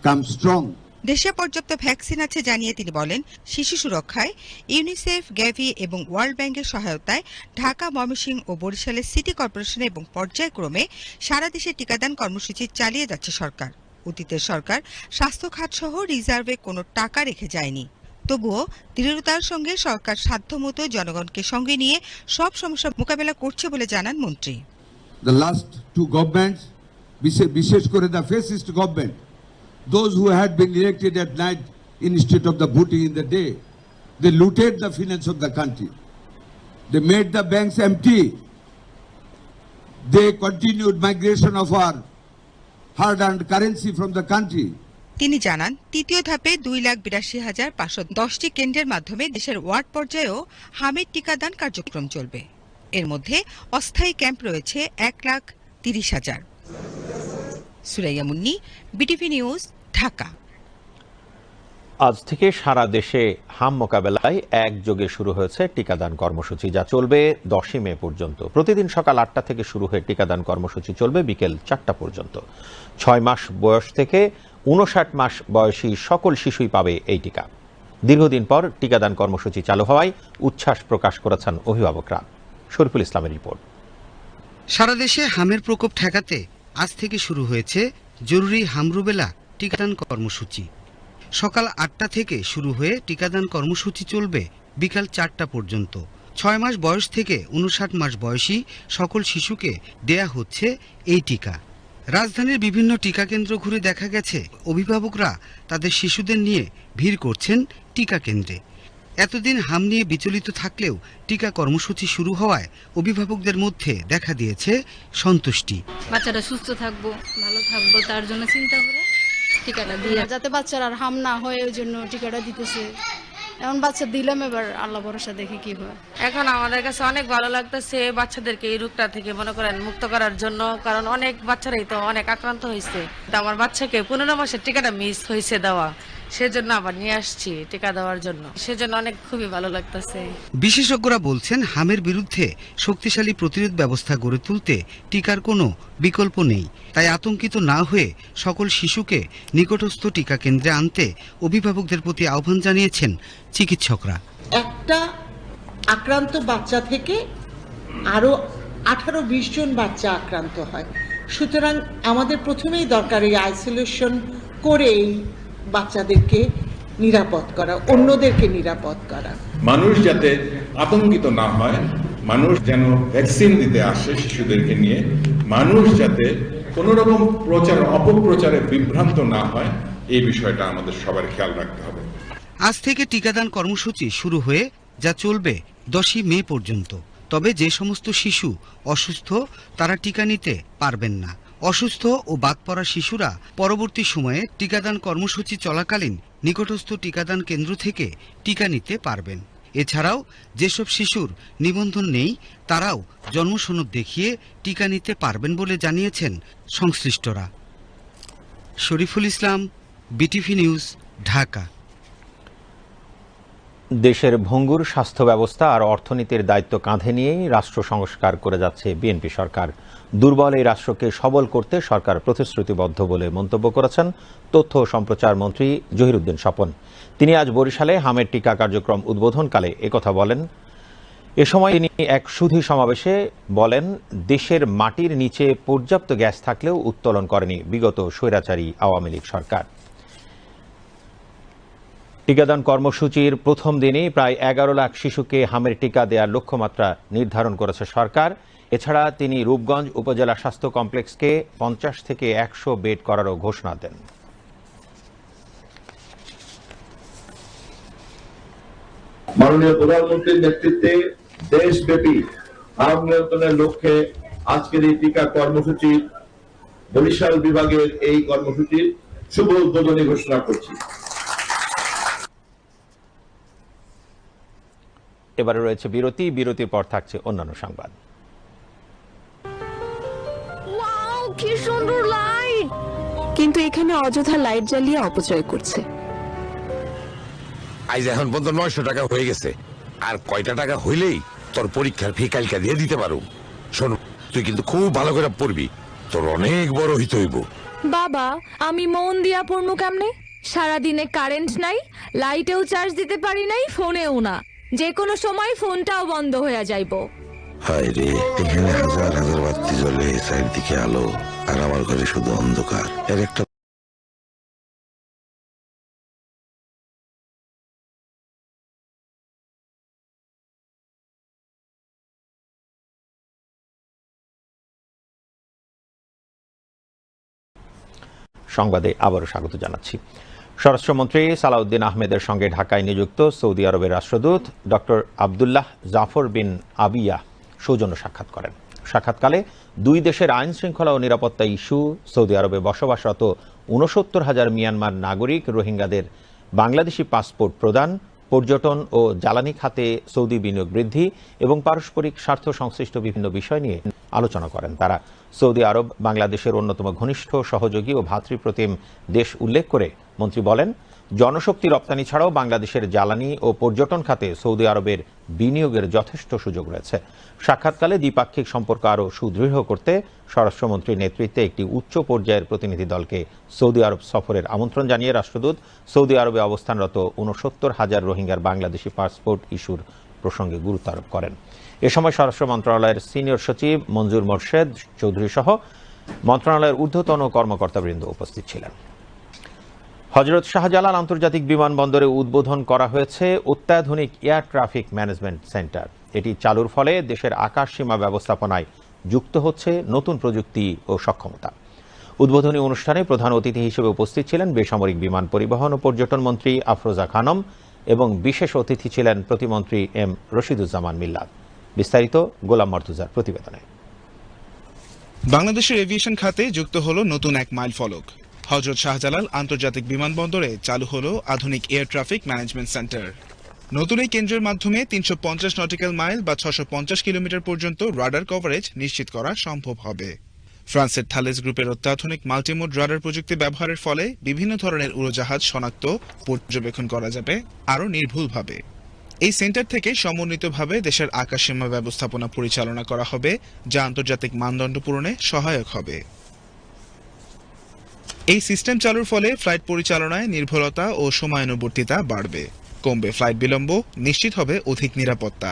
comes strong. দেশে পর্যাপ্ত vaccine আছে জানিয়ে তিনি বলেন, শিশু সুরক্ষায় UNICEF, Gavi এবং world ব্যাংকের সহায়তায় ঢাকা, ময়মনসিংহ ও বরিশালের সিটি কর্পোরেশন এবং পর্যায়ক্রমে সারা দেশে টিকাদান কর্মসূচি চালিয়ে যাচ্ছে সরকার। অতীতের সরকার স্বাস্থ্য খাত সহ রিজার্ভে কোনো টাকা রেখে যায়নি। তবুও দৃঢ়তার সঙ্গে সরকার সাধ্যমতো জনগণকে সঙ্গে নিয়ে সব সমস্যা মোকাবেলা করছে বলে জানান মন্ত্রী। The last two governments, বিশেষ করে the fascist government, those who had been elected at night instead of the voting in the day, they looted the finance of the country. They made the banks empty. They continued migration of our hard-earned currency from the country. তিনি জানান, তৃতীয় ধাপে 2,82,510টি কেন্দ্রের মাধ্যমে দেশের word পর্যায়েও হামের টিকাদান কার্যক্রম চলবে। এর মধ্যে অস্থায়ী ক্যাম্প রয়েছে 1,30,000। Suraiya Munni, BTV news, Dhaka. আজ থেকে সারা দেশে হাম মোকাবেলায় একযোগে শুরু হয়েছে টিকাদান কর্মসূচি, যা চলবে 10 মে পর্যন্ত। প্রতিদিন সকাল 8টা থেকে শুরু হয়ে টিকাদান কর্মসূচি চলবে বিকেল 4টা পর্যন্ত। 6 মাস বয়স থেকে 59 মাস বয়সী সকল শিশুই পাবে এই টিকা। দীর্ঘদিন পর টিকাদান কর্মসূচি চালু হওয়ায় উচ্ছ্বাস প্রকাশ করেছেন অভিভাবকরা। শরীফুল ইসলামের রিপোর্ট। সারা দেশে হামের প্রকোপ ঠেকাতে আজ থেকে শুরু হয়েছে জরুরি হামরুবেলা টিকাদান কর্মসূচি। সকাল 8টা থেকে শুরু হয়ে টিকাদান কর্মসূচি চলবে বিকাল 4টা পর্যন্ত। 6 মাস বয়স থেকে 59 মাস বয়সী সকল শিশুকে দেয়া হচ্ছে এই টিকা। রাজধানীর বিভিন্ন টিকা কেন্দ্র ঘুরে দেখা গেছে অভিভাবকরা তাদের শিশুদের নিয়ে ভিড় করছেন টিকা কেন্দ্রে। এতদিন হাম নিয়ে বিচলিত থাকলেও টিকা কর্মসূচি শুরু হওয়ায় অভিভাবকদের মধ্যে দেখা দিয়েছে সন্তুষ্টি। বাচ্চারা সুস্থ থাকবো, ভালো থাকবো, তার জন্য চিন্তা করে টিকাটা দিয়ে, যাতে বাচ্চারা আর হাম না হয় ওই জন্য টিকাটা দিতেছে। এমন বাচ্চা দিলাম, এবার আল্লাহ ভরসা দেখে কি হয়। এখন আমাদের কাছে অনেক ভালো লাগতেছে বাচ্চাদেরকে এই রোগটা থেকে মনে করেন মুক্ত করার জন্য, কারণ অনেক বাচ্চারাই তো অনেক আক্রান্ত হয়েছে। তো আমার বাচ্চাকে 15 মাসের টিকাটা মিস হয়েছে দেওয়া, সেজন্য আবার নিয়ে আসছি টিকা দেওয়ার জন্য, সেজন্য অনেক খুবই ভালো লাগতেছে। বিশেষজ্ঞরা বলছেন, হামের বিরুদ্ধে শক্তিশালী প্রতিরোধ ব্যবস্থা গড়ে তুলতে টিকার কোনো বিকল্প নেই। তাই আতঙ্কিত না হয়ে সকল শিশুকে নিকটস্থ টিকা কেন্দ্রে আনতে অভিভাবকদের প্রতি আহ্বান জানিয়েছেন চিকিৎসকরা। একটা আক্রান্ত বাচ্চা থেকে আরো 18-20 জন বাচ্চা আক্রান্ত হয়। সুতরাং আমাদের প্রথমেই দরকার এই আইসোলেশন করে এই বাচ্চাদেরকে নিরাপদ করা, অন্যদেরকে নিরাপদ করা। মানুষ যাতে আতঙ্কিত না হয় মানুষ যেন ভ্যাকসিন দিতে আসে শিশুদেরকে নিয়ে, মানুষ যাতে কোনো রকম অপপ্রচারে বিভ্রান্ত না হয়, এই বিষয়টা আমাদের সবার খেয়াল রাখতে হবে। আজ থেকে টিকাদান কর্মসূচি শুরু হয়ে যা চলবে 10ই মে পর্যন্ত। তবে যে সমস্ত শিশু অসুস্থ তারা টিকা নিতে পারবেন না। অসুস্থ ও বাদ পড়া শিশুরা পরবর্তী সময়ে টিকাদান কর্মসূচি চলাকালীন নিকটস্থ টিকাদান কেন্দ্র থেকে টিকা নিতে পারবেন। এছাড়াও যেসব শিশুর নিবন্ধন নেই তারাও জন্মসনদ দেখিয়ে টিকা নিতে পারবেন বলে জানিয়েছেন সংশ্লিষ্টরা। Shariful Islam, BTV news, Dhaka. দেশের ভঙ্গুর স্বাস্থ্য ব্যবস্থা আর অর্থনীতির দায়িত্ব কাঁধে নিয়েই রাষ্ট্র সংস্কার করে যাচ্ছে বিএনপি সরকার। দুর্বল এই রাষ্ট্রকে সবল করতে সরকার প্রতিশ্রুতিবদ্ধ বলে মন্তব্য করেছেন তথ্য ও সম্প্রচার মন্ত্রী জহিরুদ্দিন স্বপন। তিনি আজ বরিশালে হামের টিকা কার্যক্রম উদ্বোধনকালে একথা বলেন। এ সময় তিনি এক সুধী সমাবেশে বলেন, দেশের মাটির নিচে পর্যাপ্ত গ্যাস থাকলেও উত্তোলন করেনি বিগত স্বৈরাচারী আওয়ামী লীগ সরকার। টিকাদান কর্মসূচির প্রথম দিনেই প্রায় 11 লাখ শিশুকে হামের টিকা দেওয়ার লক্ষ্যমাত্রা নির্ধারণ করেছে সরকার। এছাড়া তিনি রূপগঞ্জ উপজেলা স্বাস্থ্য কমপ্লেক্সকে 50 থেকে 100 বেড করারও ঘোষণা দেন। মাননীয় প্রধানমন্ত্রীর নেতৃত্বে দেশব্যাপী হাম নিয়ন্ত্রণের লক্ষ্যে আজকের এই টিকা কর্মসূচি, বরিশাল বিভাগের এই কর্মসূচির শুভ উদ্বোধনী ঘোষণা করছি। এবারে রয়েছে বিরতি, বিরতির পর থাকছে অন্যান্য সংবাদ। কি সুন্দর লাইট, কিন্তু এখানে অযথা লাইট জ্বালিয়ে অপচয় করছে। আজ এখন পর্যন্ত 900 টাকা হয়ে গেছে, আর কয়টা টাকা হইলেই তোর পরীক্ষার ফি কালকে দিয়ে দিতে পারো। শোন, তুই কিন্তু খুব ভালো করে পড়বি, তোর অনেক বড় হইতে হইব। বাবা, আমি মন দিয়া পড়মু কেমনে? সারাদিনে কারেন্ট নাই, লাইটেও চার্জ দিতে পারি নাই, ফোনেও না। যে কোনো সময় ফোনটাও বন্ধ হয়ে যাইব। হায় রে, এখানে হাজার হাজার বাতি জ্বলে, চারিদিকে আলো, আর আমার ঘরে শুধু অন্ধকার। এর একটা সংবাদে আবারও স্বাগত জানাচ্ছি। স্বরাষ্ট্রমন্ত্রী সালাউদ্দিন আহমেদের সঙ্গে ঢাকায় নিযুক্ত সৌদি আরবের রাষ্ট্রদূত ডক্টর আবদুল্লাহ জাফর বিন আবিয়া সৌজন্য সাক্ষাৎ করেন। সাক্ষাৎকালে দুই দেশের আইন শৃঙ্খলা ও নিরাপত্তা ইস্যু, সৌদি আরবে বসবাসরত 69,000 মিয়ানমার নাগরিক রোহিঙ্গাদের বাংলাদেশি পাসপোর্ট প্রদান, পর্যটন ও জ্বালানি খাতে সৌদি বিনিয়োগ বৃদ্ধি এবং পারস্পরিক স্বার্থ সংশ্লিষ্ট বিভিন্ন বিষয় নিয়ে আলোচনা করেন তারা। সৌদি আরব বাংলাদেশের অন্যতম ঘনিষ্ঠ সহযোগী ও ভ্রাতৃপ্রতিম দেশ উল্লেখ করে মন্ত্রী বলেন, জনশক্তি রপ্তানি ছাড়াও বাংলাদেশের জ্বালানি ও পর্যটন খাতে সৌদি আরবের বিনিয়োগের যথেষ্ট সুযোগ রয়েছে। সাক্ষাৎকালে দ্বিপাক্ষিক সম্পর্ক আরও সুদৃঢ় করতে স্বরাষ্ট্রমন্ত্রীর নেতৃত্বে একটি উচ্চ পর্যায়ের প্রতিনিধি দলকে সৌদি আরব সফরের আমন্ত্রণ জানিয়ে রাষ্ট্রদূত সৌদি আরবে অবস্থানরত 69,000 রোহিঙ্গার বাংলাদেশি পাসপোর্ট ইস্যুর প্রসঙ্গে গুরুত্ব আরোপ করেন। এ সময় স্বরাষ্ট্র মন্ত্রণালয়ের সিনিয়র সচিব মঞ্জুর মোর্শেদ চৌধুরী সহ মন্ত্রণালয়ের ঊর্ধ্বতন কর্মকর্তাবৃন্দ উপস্থিত ছিলেন। হযরত শাহজালাল আন্তর্জাতিক বিমানবন্দরে উদ্বোধন করা হয়েছে অত্যাধুনিক এয়ার ট্রাফিক ম্যানেজমেন্ট সেন্টার। এটি চালুর ফলে দেশের আকাশ সীমা ব্যবস্থাপনায় যুক্ত হচ্ছে নতুন প্রযুক্তি ও সক্ষমতা। উদ্বোধনী অনুষ্ঠানে প্রধান অতিথি হিসেবে উপস্থিত ছিলেন বেসামরিক বিমান পরিবহন ও পর্যটন মন্ত্রী আফরোজা খানম এবং বিশেষ অতিথি ছিলেন প্রতিমন্ত্রী এম রশিদুজ্জামান মিল্লাত। বিস্তারিত গোলাম মর্তুজার প্রতিবেদনে। বাংলাদেশের এভিয়েশন খাতে যুক্ত হলো নতুন এক মাইল ফলক। হযরত শাহজালাল আন্তর্জাতিক বিমানবন্দরে চালু হলো আধুনিক এয়ার ট্রাফিক ম্যানেজমেন্ট সেন্টার। নতুন এই কেন্দ্রের মাধ্যমে 350 নটিক্যাল মাইল বা 650 কিলোমিটার পর্যন্ত রাডার কভারেজ নিশ্চিত করা সম্ভব হবে। ফ্রান্সের থালেস গ্রুপের অত্যাধুনিক মাল্টিমোড রাডার প্রযুক্তি ব্যবহারের ফলে বিভিন্ন ধরনের উড়োজাহাজ শনাক্ত, পর্যবেক্ষণ করা যাবে আরও নির্ভুলভাবে। এই সেন্টার থেকে সমন্বিতভাবে দেশের আকাশসীমা ব্যবস্থাপনা পরিচালনা করা হবে, যা আন্তর্জাতিক মানদণ্ড পূরণে সহায়ক হবে। এই সিস্টেম চালুর ফলে ফ্লাইট পরিচালনায় নির্ভুলতা ও সময়ানুবর্তিতা বাড়বে, কমবে ফ্লাইট বিলম্ব, নিশ্চিত হবে অধিক নিরাপত্তা।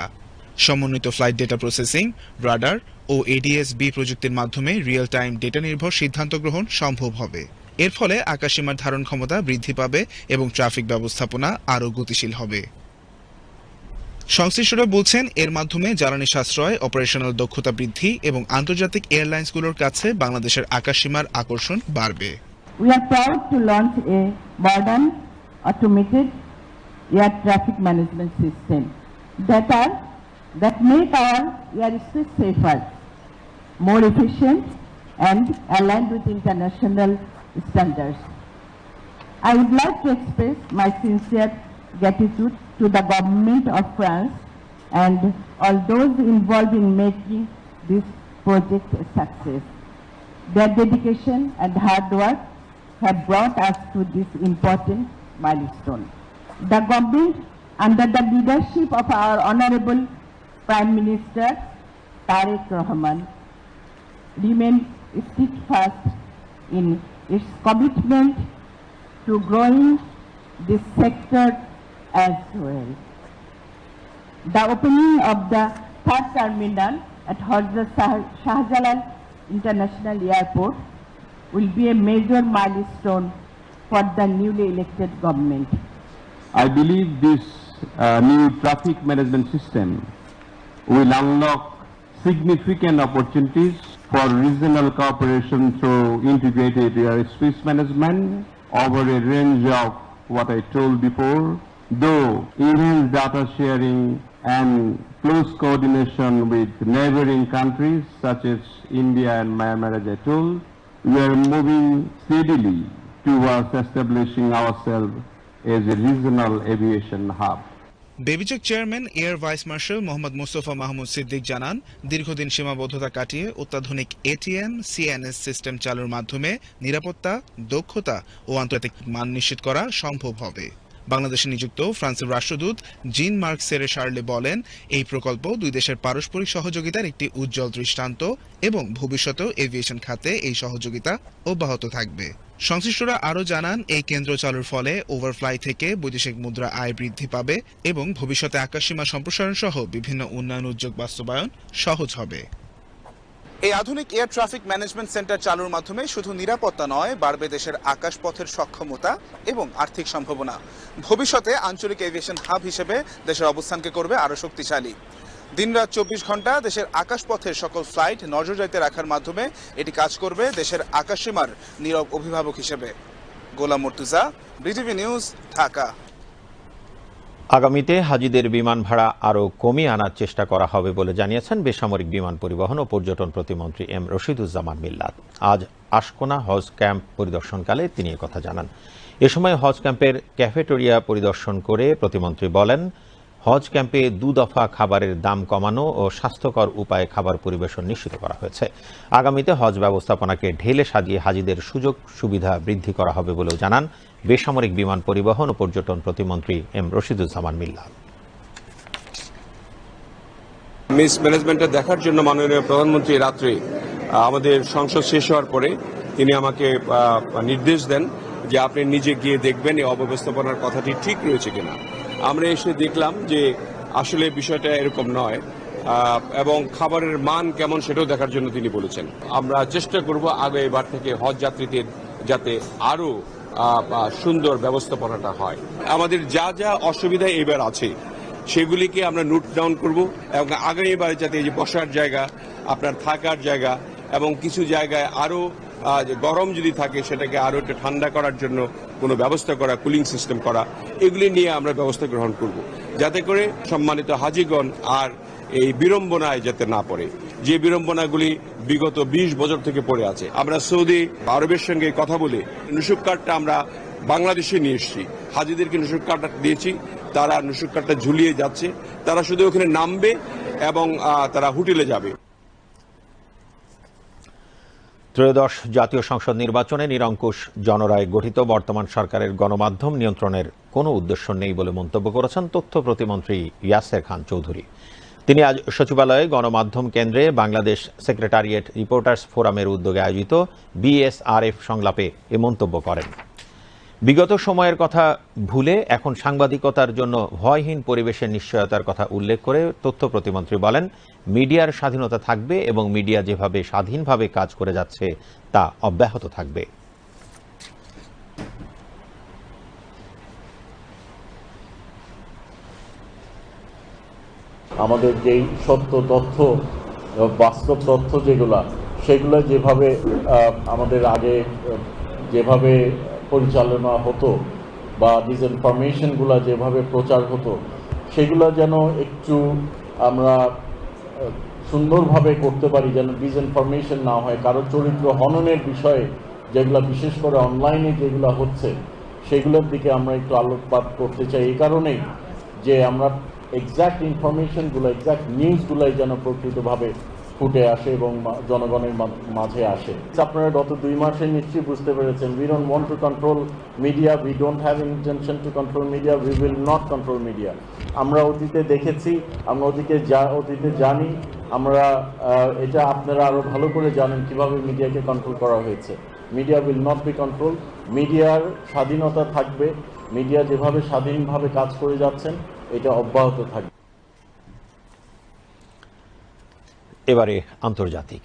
সমন্বিত ফ্লাইট ডেটা প্রসেসিং, রাডার ও ADS-B প্রযুক্তির মাধ্যমে রিয়েল টাইম ডেটা নির্ভর সিদ্ধান্ত গ্রহণ সম্ভব হবে। এর ফলে আকাশসীমার ধারণ ক্ষমতা বৃদ্ধি পাবে এবং ট্রাফিক ব্যবস্থাপনা আরও গতিশীল হবে। সংশ্লিষ্টরা বলছেন এর মাধ্যমে জ্বালানি সাশ্রয়, অপারেশনাল দক্ষতা বৃদ্ধি এবং আন্তর্জাতিক এয়ারলাইন্সগুলোর কাছে বাংলাদেশের আকাশসীমার আকর্ষণ বাড়বে। We are proud to launch a modern, automated air traffic management system that make our airspace safer, more efficient, and aligned with international standards. I would like to express my sincere gratitude to the government of France and all those involved in making this project a success. Their dedication and hard work have brought us to this important milestone. The government, under the leadership of our Honorable Prime Minister Tariq Rahman, remains steadfast in its commitment to growing this sector as well. The opening of the third terminal at Hazrat Shahjalal International Airport will be a major milestone for the newly elected government. I believe this new traffic management system will unlock significant opportunities for regional cooperation through integrated airspace management over a range of what I told before, though enhanced data sharing and close coordination with neighboring countries such as India and Myanmar, as I told, we are moving steadily towards establishing ourselves as a regional aviation hub. বেবিচেক chairman air vice marshal Mohammad Mustafa Mahmud Siddique জানান, দীর্ঘদিন সীমাবদ্ধতা কাটিয়ে অত্যাধুনিক ATM CNS system চালুর মাধ্যমে নিরাপত্তা, দক্ষতা ও আন্তর্জাতিক মান নিশ্চিত করা সম্ভব হবে। বাংলাদেশে নিযুক্ত ফ্রান্সের রাষ্ট্রদূত জিন মার্ক সেরে শার্লে বলেন, এই প্রকল্প দুই দেশের পারস্পরিক সহযোগিতার একটি উজ্জ্বল দৃষ্টান্ত এবং ভবিষ্যতেও এভিয়েশন খাতে এই সহযোগিতা অব্যাহত থাকবে। সংশ্লিষ্টরা আরও জানান, এই কেন্দ্র চালুর ফলে ওভারফ্লাই থেকে বৈদেশিক মুদ্রা আয় বৃদ্ধি পাবে এবং ভবিষ্যতে আকাশসীমা সম্প্রসারণ সহ বিভিন্ন উন্নয়ন উদ্যোগ বাস্তবায়ন সহজ হবে। এই আধুনিক এয়ার ট্রাফিক ম্যানেজমেন্ট সেন্টার চালুর মাধ্যমে শুধু নিরাপত্তা নয়, বাড়বে দেশের আকাশপথের সক্ষমতা এবং আর্থিক সম্ভাবনা। ভবিষ্যতে আঞ্চলিক এভিয়েশন হাব হিসেবে দেশের অবস্থানকে করবে আরও শক্তিশালী। দিনরাত 24 ঘন্টা দেশের আকাশপথের সকল ফ্লাইট নজরদারিতে রাখার মাধ্যমে এটি কাজ করবে দেশের আকাশসীমার নীরব অভিভাবক হিসেবে। গোলাম মুর্তুজা, বিটিভি নিউজ, ঢাকা। আগামীতে হাজিদের বিমান ভাড়া আরও কমিয়ে আনার চেষ্টা করা হবে বলে জানিয়েছেন বেসামরিক বিমান পরিবহন ও পর্যটন প্রতিমন্ত্রী এম রশিদুজ্জামান মিল্লাত। আজ আশকোনা হজ ক্যাম্প পরিদর্শনকালে তিনি একথা জানান। এ সময় হজ ক্যাম্পের ক্যাফেটেরিয়া পরিদর্শন করে প্রতিমন্ত্রী বলেন, হজ ক্যাম্পে 2 দফা খাবারের দাম কমানো ও স্বাস্থ্যকর উপায়ে খাবার পরিবেশন নিশ্চিত করা হয়েছে। আগামীতে হজ ব্যবস্থাপনাকে ঢেলে সাজিয়ে হাজিদের সুযোগ সুবিধা বৃদ্ধি করা হবে বলেও জানান বেসামরিক বিমান পরিবহন ও পর্যটন প্রতিমন্ত্রী এম রশিদুজ্জামান মিল্লাত। মিস ম্যানেজমেন্টটা দেখার জন্য মাননীয় প্রধানমন্ত্রী রাত্রে আমাদের সংসদ শেষ হওয়ার পরে তিনি আমাকে নির্দেশ দেন যে আপনি নিজে গিয়ে দেখবেন এই অব্যবস্থাপনার কথাটি ঠিক রয়েছে কিনা। আমরা এসে দেখলাম যে আসলে বিষয়টা এরকম নয় এবং খাবারের মান কেমন সেটাও দেখার জন্য তিনি বলেছেন। আমরা চেষ্টা করব এবার থেকে হজ যাত্রীদের যাতে আরো সুন্দর ব্যবস্থাপনাটা হয়। আমাদের যা যা অসুবিধা এবার আছে সেগুলিকে আমরা নোট ডাউন করব এবং আগামীবার যাতে এই যে বসার জায়গা, আপনার থাকার জায়গা এবং কিছু জায়গায় আরো গরম যদি থাকে সেটাকে আরো একটু ঠান্ডা করার জন্য কোনো ব্যবস্থা করা, কুলিং সিস্টেম করা, এগুলি নিয়ে আমরা ব্যবস্থা গ্রহণ করব যাতে করে সম্মানিত হাজিগণ আর এই বিড়ম্বনায় যাতে না পড়ে, যে বিড়ম্বনাগুলি বিগত 20 বছর থেকে পড়ে আছে। আমরা সৌদি আরবের সঙ্গে কথা বলে নুসুক কার্ডটা আমরা বাংলাদেশে নিয়ে এসেছি, হাজিদেরকে নুসুক কার্ডটা দিয়েছি, তারা নুসুক কার্ডটা ঝুলিয়ে যাচ্ছে, তারা শুধু ওখানে নামবে এবং তারা হোটেলে যাবে। ত্রয়োদশ জাতীয় সংসদ নির্বাচনে নিরঙ্কুশ জনরায় গঠিত বর্তমান সরকারের গণমাধ্যম নিয়ন্ত্রণের কোনো উদ্দেশ্য নেই বলে মন্তব্য করেছেন তথ্য প্রতিমন্ত্রী ইয়াসের খান চৌধুরী। তিনি আজ সচিবালয়ে গণমাধ্যম কেন্দ্রে বাংলাদেশ সেক্রেটারিয়েট রিপোর্টার্স ফোরামের উদ্যোগে আয়োজিত বিএসআরএফ সংলাপে এ মন্তব্য করেন। বিগত সময়ের কথা ভুলে এখন সাংবাদিকতার জন্য ভয়হীন পরিবেশের নিশ্চয়তার কথা উল্লেখ করে তথ্য প্রতিমন্ত্রী বলেন, মিডিয়ার স্বাধীনতা থাকবে এবং মিডিয়া যেভাবে স্বাধীনভাবে কাজ করে যাচ্ছে তা অব্যাহত থাকবে। আমাদের যেই সত্য তথ্য, বাস্তব তথ্য সেগুলো যেভাবে আমাদের আগে যেভাবে পরিচালনা হতো বা ডিসইনফরমেশনগুলো যেভাবে প্রচার হতো, সেগুলো যেন একটু আমরা সুন্দরভাবে করতে পারি, যেন ডিসইনফরমেশন না হয়। কারো চরিত্র হননের বিষয়ে যেগুলো বিশেষ করে অনলাইনে যেগুলো হচ্ছে সেগুলোর দিকে আমরা একটু আলোকপাত করতে চাই, এই কারণেই যে আমরা এক্স্যাক্ট ইনফরমেশনগুলো, এক্স্যাক্ট নিউজগুলাই যেন প্রকৃতভাবে ফুটে আসে এবং জনগণের মাঝে আসে। আপনারা গত 2 মাসে নিশ্চয়ই বুঝতে পেরেছেন, we don't want to control media, we don't have intention to control media, we will not control media. আমরা অতীতে দেখেছি, আমরা অতীতে জানি, আমরা এটা আপনারা আরও ভালো করে জানেন কিভাবে মিডিয়াকে কন্ট্রোল করা হয়েছে। Media will not be control, মিডিয়ার স্বাধীনতা থাকবে, মিডিয়া যেভাবে স্বাধীনভাবে কাজ করে যাচ্ছেন এটা অব্যাহত থাকবে। এবারে আন্তর্জাতিক।